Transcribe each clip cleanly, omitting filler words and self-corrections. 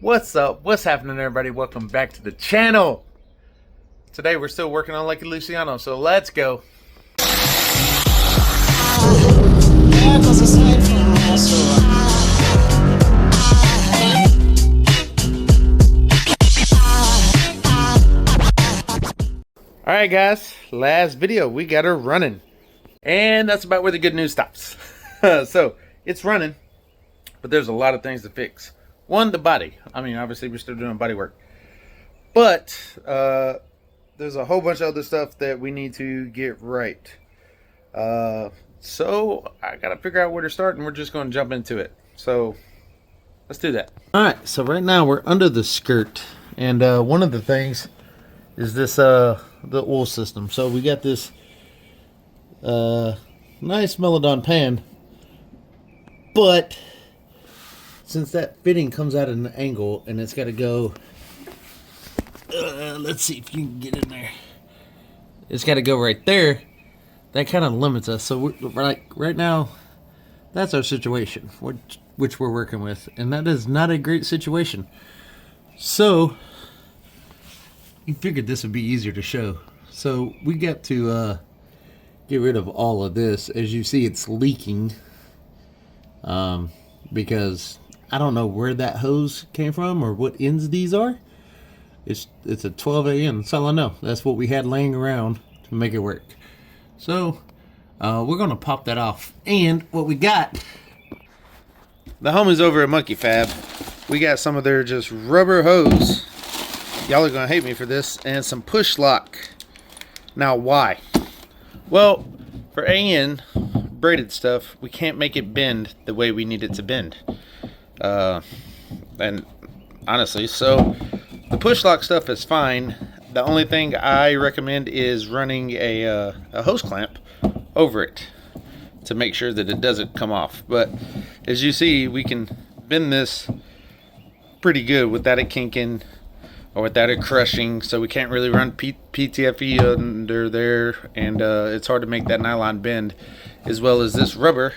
What's up? What's happening, everybody? Welcome back to the channel. Today we're still working on Lucky Luciano, so let's go. Alright guys, last video we got her running. And that's about where the good news stops. So, it's running, but there's a lot of things to fix. One, the body. I mean, obviously we're still doing body work. But, there's a whole bunch of other stuff that we need to get right. So, I gotta figure out where to start, and we're just gonna jump into it. So, let's do that. Alright, so right now we're under the skirt. And one of the things is this, the oil system. So we got this nice Meladon pan, but since that fitting comes out at an angle and it's got to go, let's see if you can get in there. It's got to go right there. That kind of limits us. So we're like right now, that's our situation, which we're working with, and that is not a great situation. So you figured this would be easier to show. So we got to get rid of all of this. As you see, it's leaking because I don't know where that hose came from or what ends these are. It's a 12 AM. That's all I know. That's what we had laying around to make it work. So we're gonna pop that off. And what we got, the homies over at Monkey Fab, we got some of their just rubber hose. Y'all are gonna hate me for this, and some push lock. Now why? Well, for AN braided stuff, we can't make it bend the way we need it to bend. And honestly, so the push lock stuff is fine. The only thing I recommend is running a hose clamp over it to make sure that it doesn't come off. But as you see, we can bend this pretty good without it kinking or without it crushing, so we can't really run PTFE under there, and it's hard to make that nylon bend, as well as this rubber,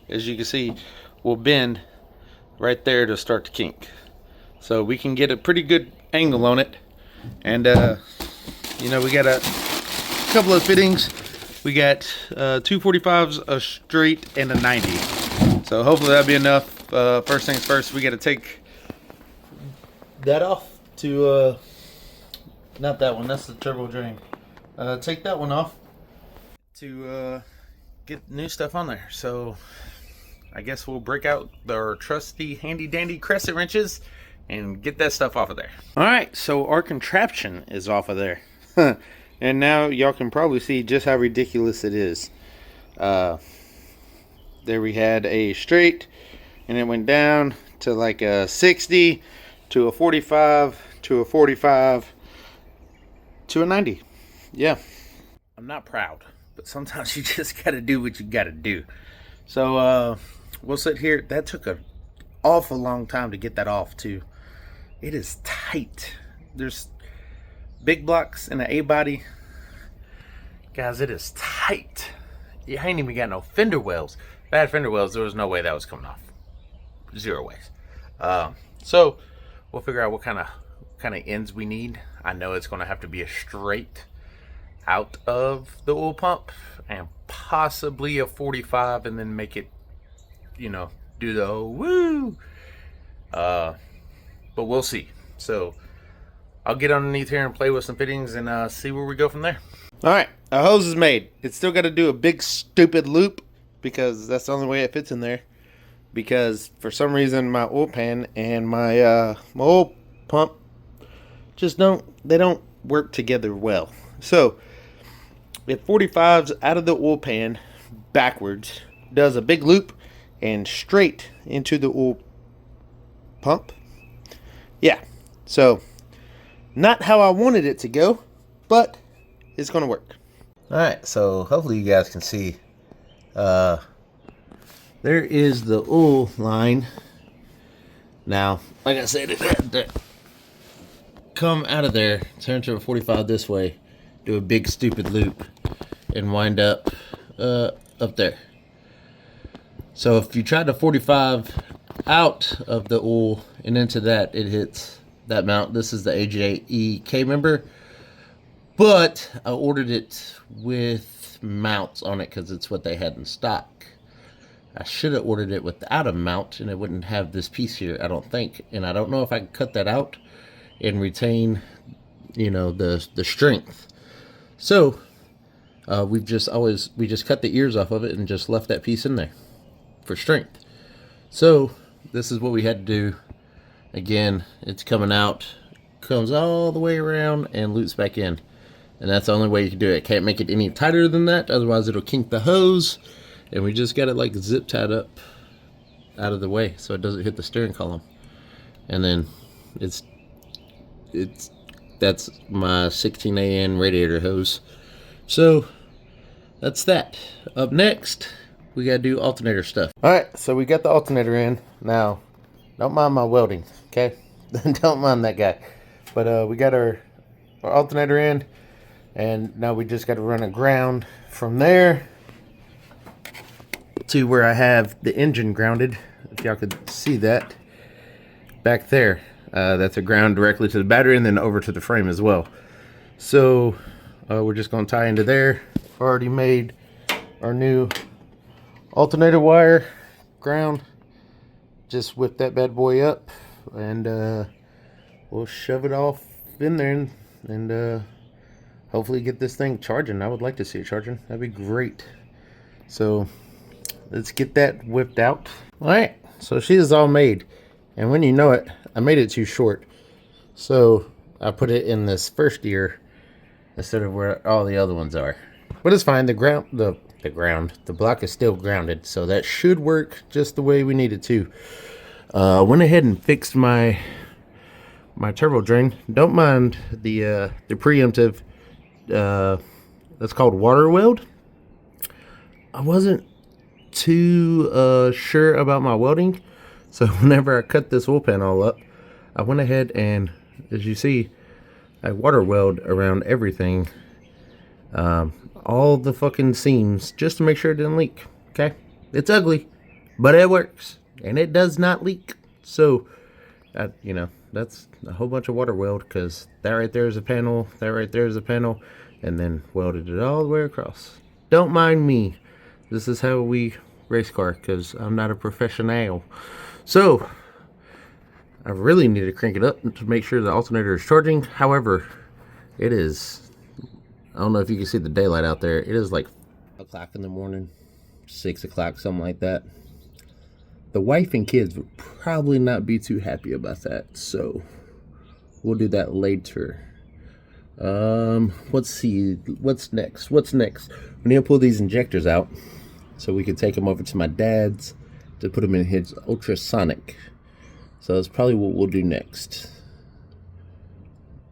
as you can see, will bend right there to start to kink. So we can get a pretty good angle on it, and you know, we got a couple of fittings. We got 245s, a straight, and a 90. So hopefully that'll be enough. First things first, we got to take that off. To not that one, that's the turbo drain. Take that one off to get new stuff on there. So I guess we'll break out our trusty handy dandy crescent wrenches and get that stuff off of there. Alright, so our contraption is off of there. And now y'all can probably see just how ridiculous it is. There we had a straight, and it went down to like a 60 to a 45 to a 45 to a 90. Yeah, I'm not proud, but sometimes you just gotta do what you gotta do. So we'll sit here. That took an awful long time to get that off too. It is tight. There's big blocks in the A body, guys. It is tight. You ain't even got no fender wells. If I had fender wells, there was no way that was coming off. Zero ways. So we'll figure out what kind of ends we need. I know it's going to have to be a straight out of the oil pump and possibly a 45, and then make it, you know, do the woo. But we'll see. So I'll get underneath here and play with some fittings and see where we go from there. All right, a hose is made. It's still got to do a big stupid loop because that's the only way it fits in there. Because for some reason my oil pan and my oil pump just don't work together well. So it 45s out of the oil pan backwards, does a big loop and straight into the oil pump. Yeah, so not how I wanted it to go, but it's gonna work. All right, so hopefully you guys can see there is the oil line. Now, like I said, it had to come out of there, turn to a 45 this way, do a big stupid loop, and wind up up there. So if you tried to 45 out of the oil and into that, it hits that mount. This is the AJE K member, but I ordered it with mounts on it because it's what they had in stock. I should have ordered it without a mount and it wouldn't have this piece here, I don't think. And I don't know if I can cut that out and retain, you know, the strength. So we just cut the ears off of it and just left that piece in there for strength. So this is what we had to do. Again, it's coming out, comes all the way around and loops back in. And that's the only way you can do it. Can't make it any tighter than that, otherwise it'll kink the hose. And we just got it like zip tied up out of the way so it doesn't hit the steering column. And then that's my 16AN radiator hose. So that's that. Up next, we gotta do alternator stuff. Alright, so we got the alternator in. Now, don't mind my welding, okay? Don't mind that guy. But we got our alternator in, and now we just gotta run a ground from there to where I have the engine grounded. If y'all could see that back there. That's a ground directly to the battery and then over to the frame as well. So we're just going to tie into there. Already made our new alternator wire ground. Just whip that bad boy up and we'll shove it off in there and hopefully get this thing charging. I would like to see it charging. That'd be great. So let's get that whipped out. Alright, so she is all made. And when you know it, I made it too short. So I put it in this first ear instead of where all the other ones are. But it's fine. The block is still grounded, so that should work just the way we need it to. Went ahead and fixed my turbo drain. Don't mind the preemptive. That's called water weld. I wasn't too sure about my welding, so whenever I cut this oil pan all up, I went ahead and, as you see, I water weld around everything, all the fucking seams, just to make sure it didn't leak. Okay, it's ugly, but it works and it does not leak. So you know, that's a whole bunch of water weld, because that right there is a panel, that right there is a panel, and then welded it all the way across. Don't mind me. This is how we race car, because I'm not a professional. So I really need to crank it up to make sure the alternator is charging. However, it is, I don't know if you can see the daylight out there. It is like 5 o'clock in the morning, 6 o'clock, something like that. The wife and kids would probably not be too happy about that, so we'll do that later. Let's see, what's next? We need to pull these injectors out so we can take them over to my dad's to put them in his ultrasonic. So that's probably what we'll do next.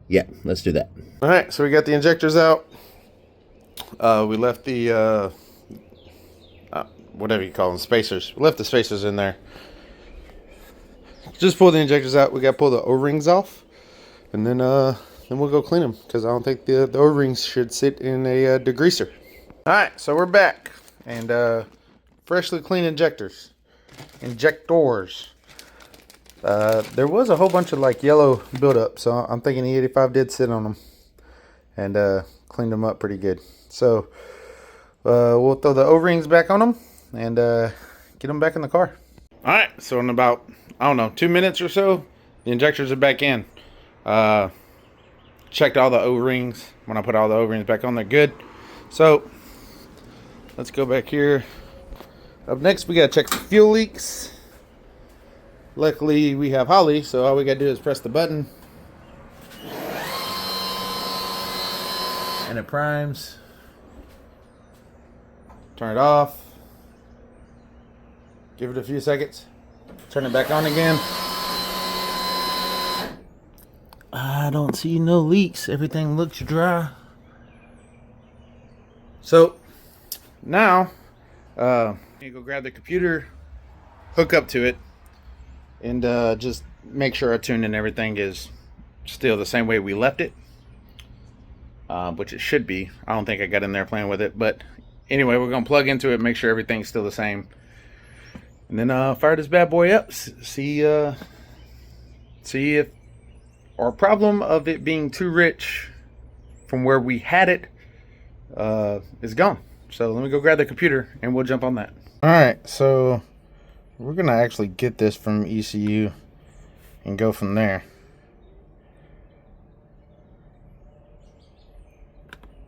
Yeah, let's do that. All right, so we got the injectors out. We left the whatever you call them, spacers. We left the spacers in there. Just pull the injectors out. We got to pull the O-rings off, and then we'll go clean them, because I don't think the O-rings should sit in a degreaser. All right, so we're back, and freshly clean injectors. There was a whole bunch of like yellow buildup, so I'm thinking the 85 did sit on them and cleaned them up pretty good. So we'll throw the O-rings back on them and get them back in the car. All right, so in about, I don't know, 2 minutes or so, the injectors are back in. Checked all the O-rings. When I put all the O-rings back on, they're good. So let's go back here. Up next, we gotta check the fuel leaks. Luckily, we have Holly, so all we gotta do is press the button, and it primes. Turn it off. Give it a few seconds. Turn it back on again. I don't see no leaks. Everything looks dry. So now, you go grab the computer, hook up to it, and just make sure our tune and everything is still the same way we left it, which it should be. I don't think I got in there playing with it, but anyway, we're gonna plug into it, make sure everything's still the same, And then fire this bad boy up. See if our problem of it being too rich from where we had it is gone. So let me go grab the computer and we'll jump on that. Alright, so we're gonna actually get this from ECU and go from there.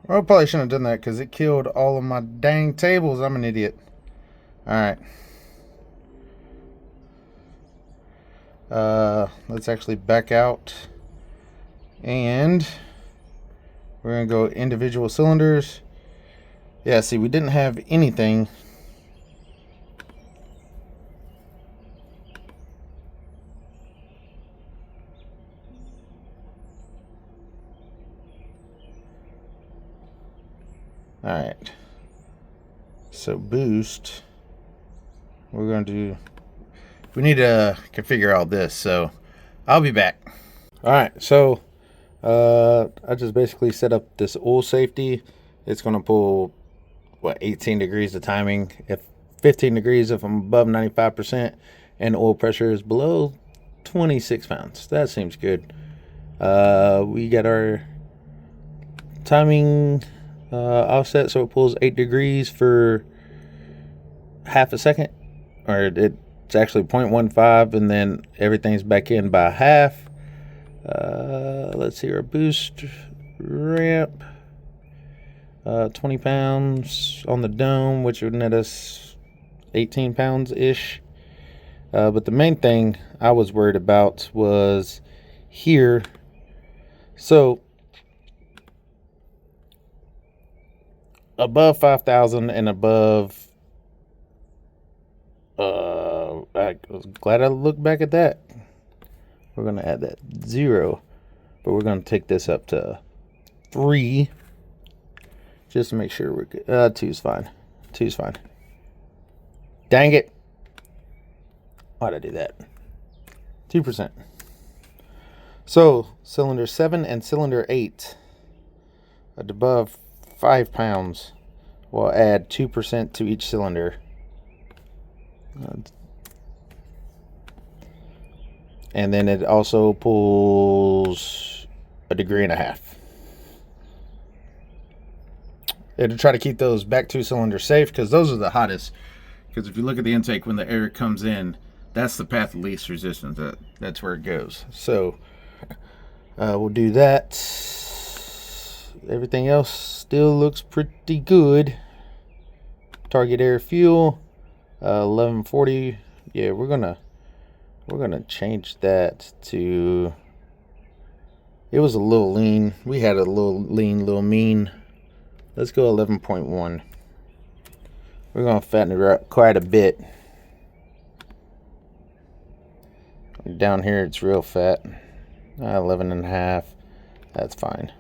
Well, I probably shouldn't have done that because it killed all of my dang tables. I'm an idiot. Alright. Let's actually back out. And we're going to go individual cylinders. Yeah, see, we didn't have anything. Alright. So boost. We're going to do... We need to configure all this, so I'll be back. Alright, so I just basically set up this oil safety. It's going to pull, what, 18 degrees of timing, if 15 degrees if I'm above 95%, and oil pressure is below 26 pounds. That seems good. We got our timing offset, so it pulls 8 degrees for half a second, or it's actually 0.15, and then everything's back in by half. Let's see, our boost ramp, 20 pounds on the dome, which would net us 18 pounds ish. But the main thing I was worried about was here. So above 5,000 and above, I was glad I looked back at that. We're going to add that 0, but we're going to take this up to 3 just to make sure we're good. 2's fine. 2's fine. Dang it. Why'd I do that? 2%. So cylinder 7 and cylinder 8 at above 5 pounds will add 2% to each cylinder. And then it also pulls 1.5 degrees. And to try to keep those back 2 cylinders safe, because those are the hottest. Because if you look at the intake when the air comes in, that's the path of least resistance. That's where it goes. So we'll do that. Everything else still looks pretty good. Target air fuel 1140. Yeah, we're gonna change that to, it was a little lean. We had a little lean, little mean. Let's go 11.1. We're gonna fatten it up quite a bit. Down here it's real fat. 11.5. That's fine.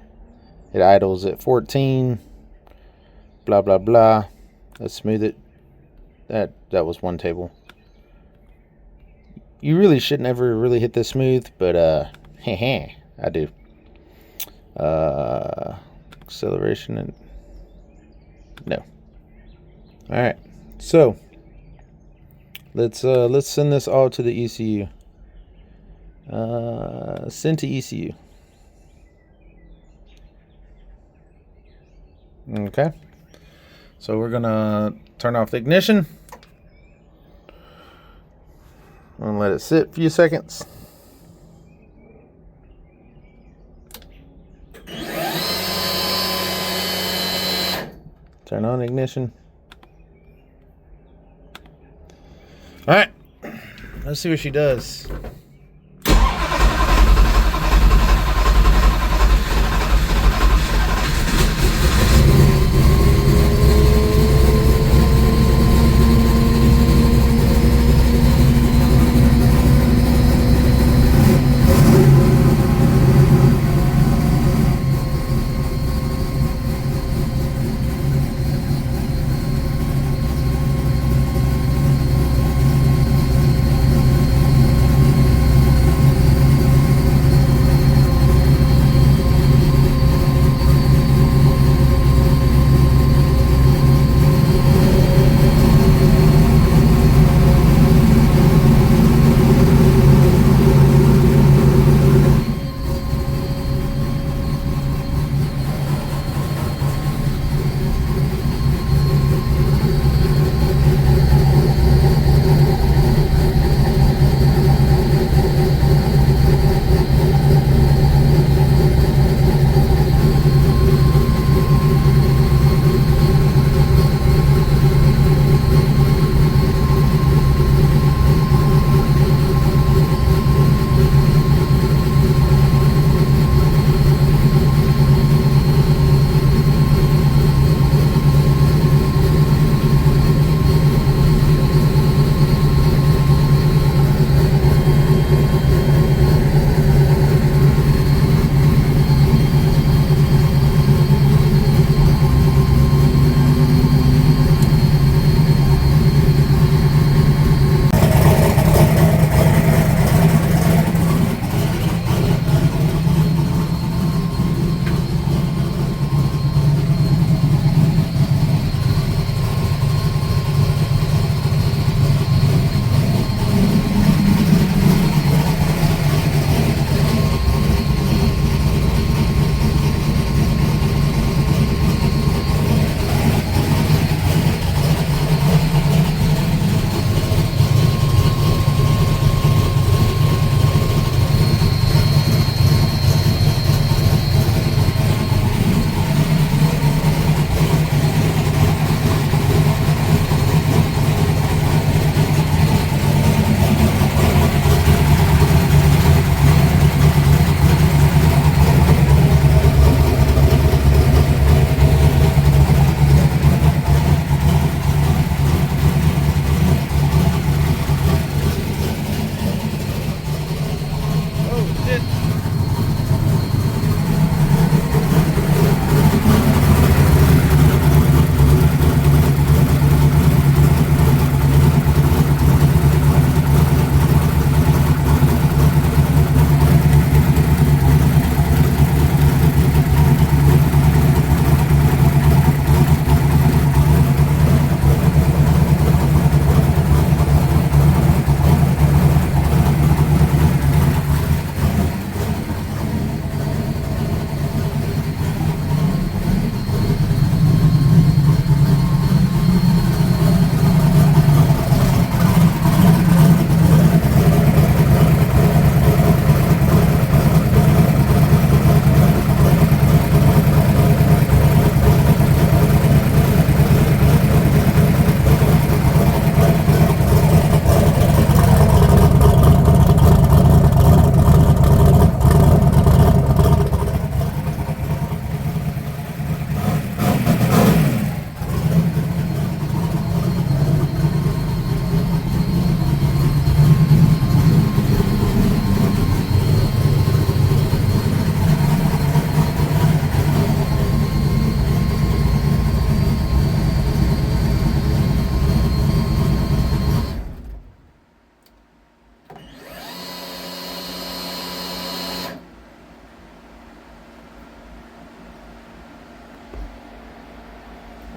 It idles at 14. Blah blah blah. Let's smooth it. That was one table. You really should never really hit this smooth, but I do. Acceleration and no. All right, so let's send this all to the ECU. Send to ECU. Okay, so we're gonna turn off the ignition. I'm gonna let it sit a few seconds. Turn on ignition. All right, let's see what she does.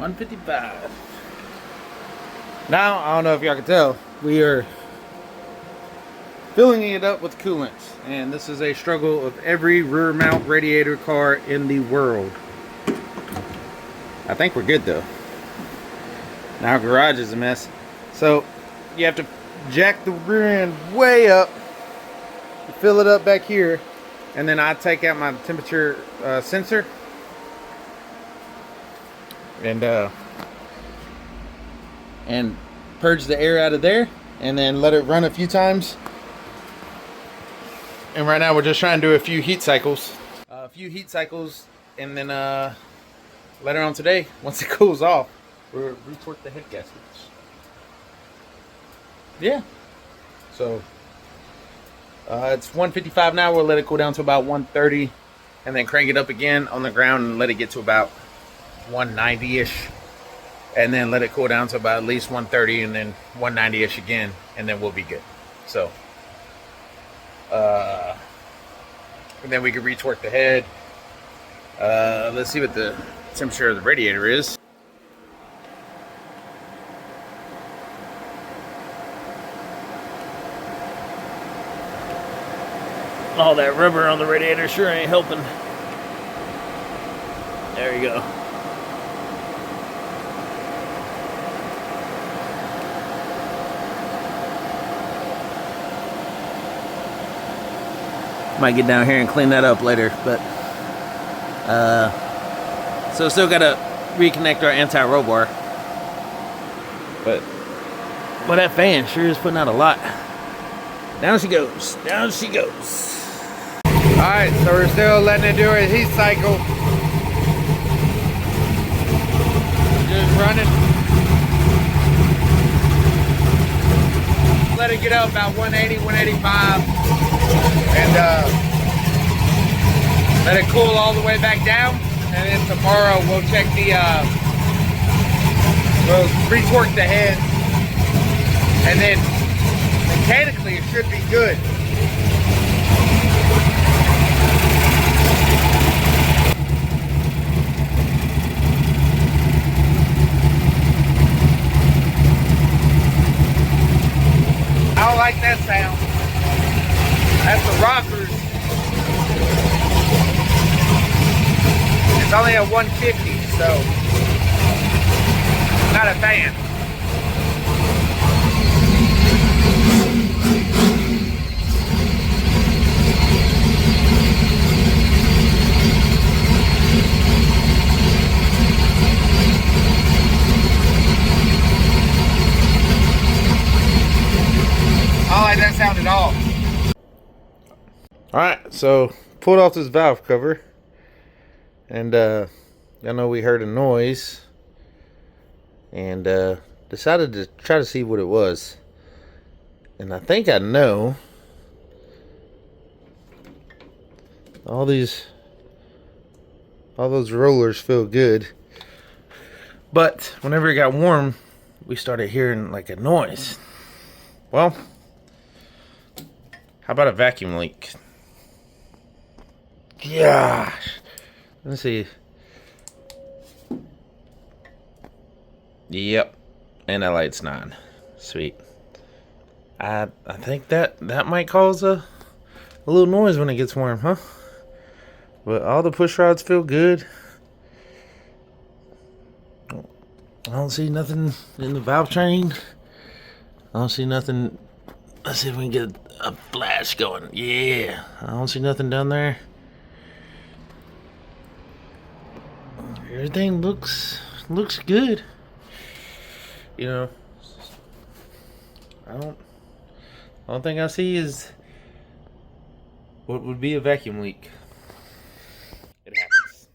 155. Now, I don't know if y'all can tell, we are filling it up with coolant. And this is a struggle of every rear mount radiator car in the world. I think we're good though. Now our garage is a mess. So you have to jack the rear end way up, fill it up back here, and then I take out my temperature sensor and purge the air out of there, and then let it run a few times. And right now we're just trying to do a few heat cycles, and then later on today, once it cools off, we'll retorque the head gaskets. Yeah. So it's 155 now. We'll let it cool down to about 130, and then crank it up again on the ground and let it get to about 190-ish, and then let it cool down to about at least 130, and then 190-ish again, and then we'll be good. So and then we can retorque the head. Let's see what the temperature of the radiator is. All that rubber on the radiator sure ain't helping. There you go. Might get down here and clean that up later, but so still gotta reconnect our anti-roll bar. But that fan sure is putting out a lot. Down she goes, down she goes. Alright, so we're still letting it do a heat cycle. Just running. Let it get up about 180, 185. And let it cool all the way back down. And then tomorrow we'll check the, we'll retorque the head. And then mechanically it should be good. I don't like that sound. That's the rockers. It's only at 150, so not a fan. I don't like that sound at all. Alright, so pulled off this valve cover, and I know we heard a noise, and decided to try to see what it was. And I think I know. All those rollers feel good, but whenever it got warm, we started hearing like a noise. Well, how about a vacuum leak? Gosh. Let's see. Yep. And that light's 9. Sweet. I think that might cause a little noise when it gets warm, huh? But all the push rods feel good. I don't see nothing in the valve train. I don't see nothing. Let's see if we can get a flash going. Yeah. I don't see nothing down there. Everything looks good. You know, I don't think I see is what would be a vacuum leak. It happens.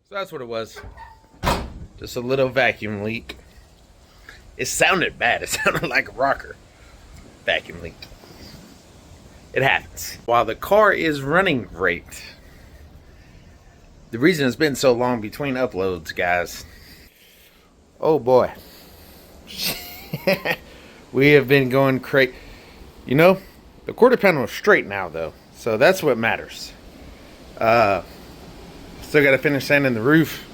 So that's what it was. Just a little vacuum leak. It sounded bad. It sounded like a rocker. Vacuum leaked. It happens. While the car is running great, the reason it's been so long between uploads, guys. Oh boy. We have been going crazy. You know, the quarter panel is straight now though, so that's what matters. Still got to finish sanding the roof.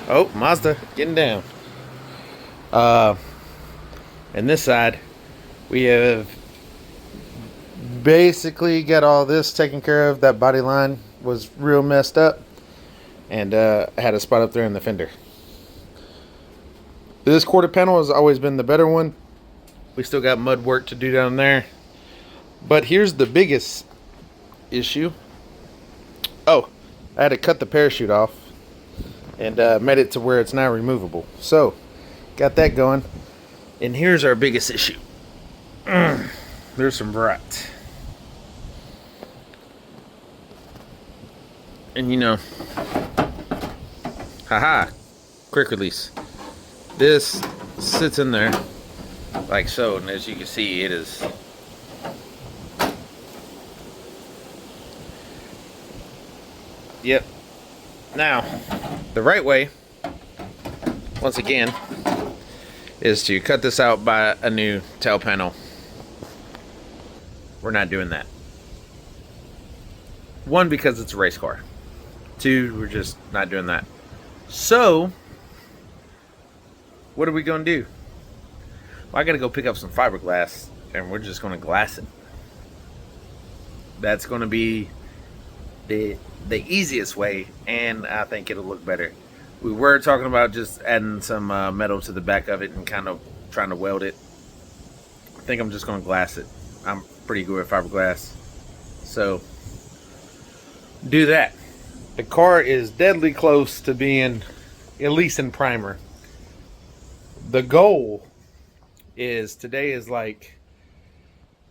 Oh, Mazda getting down. And this side, we have basically got all this taken care of. That body line was real messed up, and I had a spot up there in the fender. This quarter panel has always been the better one. We still got mud work to do down there. But here's the biggest issue. Oh, I had to cut the parachute off and made it to where it's now removable. So, got that going. And here's our biggest issue. There's some rot. And you know, haha, quick release. This sits in there like so, and as you can see, it is yep. Now, the right way, once again, is to cut this out by a new tail panel. We're not doing that. One, because it's a race car. Two, we're just not doing that. So, what are we going to do? Well, I got to go pick up some fiberglass, and we're just going to glass it. That's going to be the easiest way, and I think it'll look better. We were talking about just adding some metal to the back of it and kind of trying to weld it. I think I'm just going to glass it. I'm pretty good at fiberglass. So, do that. The car is deadly close to being at least in primer. The goal is, today is like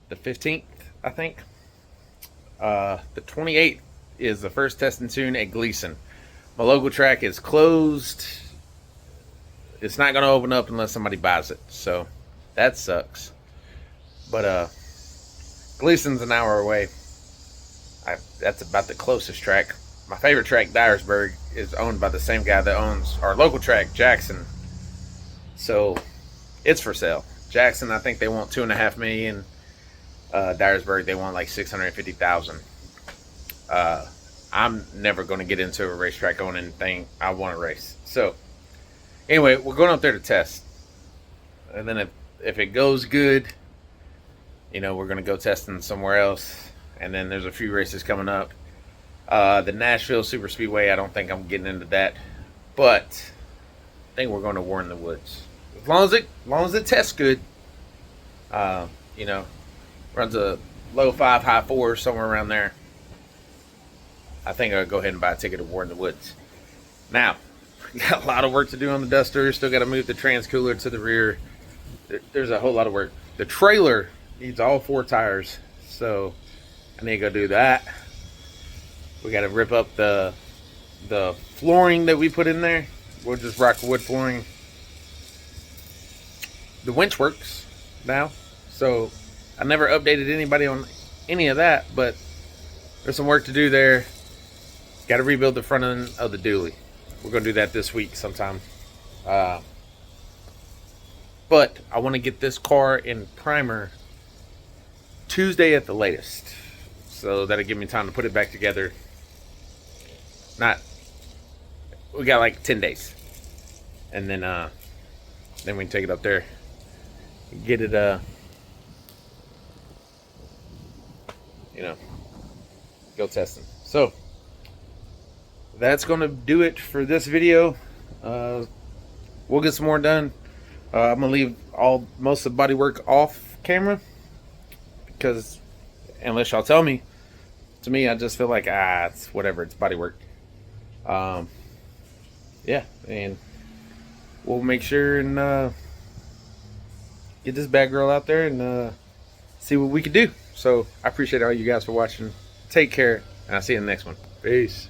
the 15th, I think. The 28th is the first test and tune at Gleason. My local track is closed. It's not going to open up unless somebody buys it. So that sucks. But Gleason's an hour away. That's about the closest track. My favorite track, Dyersburg, is owned by the same guy that owns our local track, Jackson. So it's for sale. Jackson, I think they want $2.5 million. Dyersburg, they want like $650,000. I'm never going to get into a racetrack owning thing. I want to race. So anyway, we're going up there to test. And then if it goes good, you know, we're going to go testing somewhere else. And then there's a few races coming up. The Nashville Super Speedway, I don't think I'm getting into that. But I think we're going to War in the Woods. As long as it tests good. You know, runs a low 5, high 4, somewhere around there. I think I'll go ahead and buy a ticket to War in the Woods. Now, got a lot of work to do on the Duster. Still got to move the trans cooler to the rear. There's a whole lot of work. The trailer needs all 4 tires, so I need to go do that. We got to rip up the flooring that we put in there. We'll just rock wood flooring. The winch works now, so I never updated anybody on any of that, but there's some work to do there. Got to rebuild the front end of the dually. We're going to do that this week sometime. But I want to get this car in primer Tuesday at the latest. So that'll give me time to put it back together. We got like 10 days. And then we can take it up there. Get it, you know, go testing. So that's going to do it for this video. We'll get some more done. I'm going to leave most of the body work off camera, because unless y'all tell me, to me, I just feel like, it's whatever, it's body work. Yeah, and we'll make sure and get this bad girl out there and see what we can do. So I appreciate all you guys for watching. Take care, and I'll see you in the next one. Peace.